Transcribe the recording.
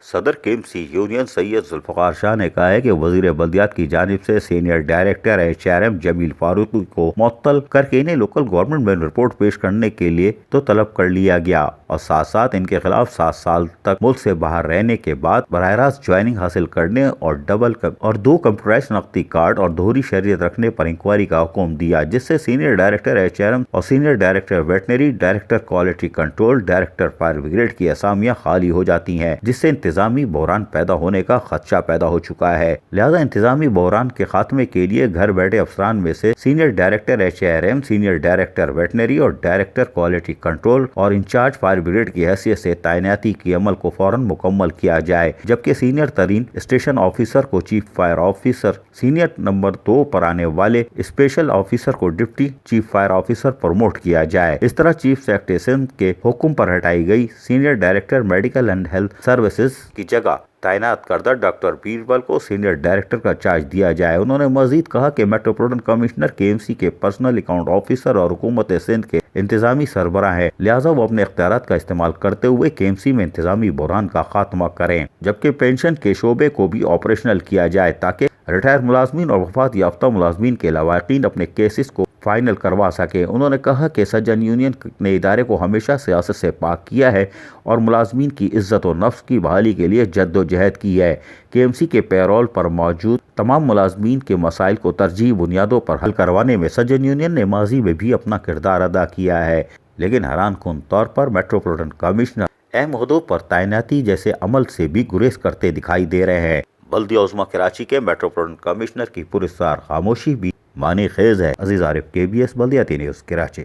صدر KMC union سید ذوالفقار شاہ نے کہا ہے کہ وزیر بلدیات کی جانب سے سینئر ڈائریکٹر HRM جمیل فاروقی کو معطل کر کے انہیں لوکل گورنمنٹ میں رپورٹ پیش کرنے کے لیے تو طلب کر لیا گیا اور ساتھ ساتھ ان کے خلاف 7 سال تک ملک سے باہر رہنے کے بعد براہ راست جوائننگ حاصل کرنے اور 2 کمپیوٹرائز نقدی کارڈ اور دوہری شہریت رکھنے پر انکوائری کا حکم دیا، جس سے سینئر ڈائریکٹر HRM اور senior director veterinary, director quality control, director fire brigade کی اسامیاں خالی ہو جاتی ہیں، جس سے انتظامی بحران پیدا ہونے کا خدشہ پیدا ہو چکا ہے۔ لہذا انتظامی بحران کے خاتمے کے لیے گھر بیٹھے افسران میں سے senior director HRM، senior director veterinary اور ڈائریکٹر کوالٹی کنٹرول اور انچارج فائر بریگیڈ کی حیثیت سے تعیناتی کے عمل کو فوراً مکمل کیا جائے، جبکہ سینئر ترین اسٹیشن آفیسر کو chief fire officer, senior number 2 پر آنے والے اسپیشل آفیسر کو deputy chief fire officer promote کیا جائے۔ اس طرح چیف سیکریٹری کے حکم پر ہٹائی گئی senior director medical and health services کی جگہ تعینات کردہ ڈاکٹر بیربل کو سینئر ڈائریکٹر کا چارج دیا جائے۔ انہوں نے مزید کہا کہ میٹروپولیٹن کمشنر KMC کے پرسنل اکاؤنٹ آفیسر اور حکومت سندھ کے انتظامی سربراہ ہیں، لہٰذا وہ اپنے اختیارات کا استعمال کرتے ہوئے KMC میں انتظامی بحران کا خاتمہ کریں، جبکہ پینشن کے شعبے کو بھی آپریشنل کیا جائے تاکہ ریٹائر ملازمین اور وفات یافتہ ملازمین کے لواحقین اپنے کیسز کو فائنل کروا سکے۔ انہوں نے کہا کہ سجن یونین نے ادارے کو ہمیشہ سیاست سے پاک کیا ہے اور ملازمین کی عزت و نفس کی بحالی کے لیے جدوجہد کی ہے۔ KMC کے پیرول پر موجود تمام ملازمین کے مسائل کو ترجیحی بنیادوں پر حل کروانے میں سجن یونین نے ماضی میں بھی اپنا کردار ادا کیا ہے، لیکن حیران کن طور پر میٹروپولیٹن کمشنر اہم عہدوں پر تعیناتی جیسے عمل سے بھی گریز کرتے دکھائی دے رہے ہیں۔ بلدیہ عظمیٰ کراچی کے میٹروپولیٹن کمشنر کی پراسرار خاموشی بھی معنی خیز ہے۔ عزیز عارف، KBS بلدیاتی نیوز کراچی۔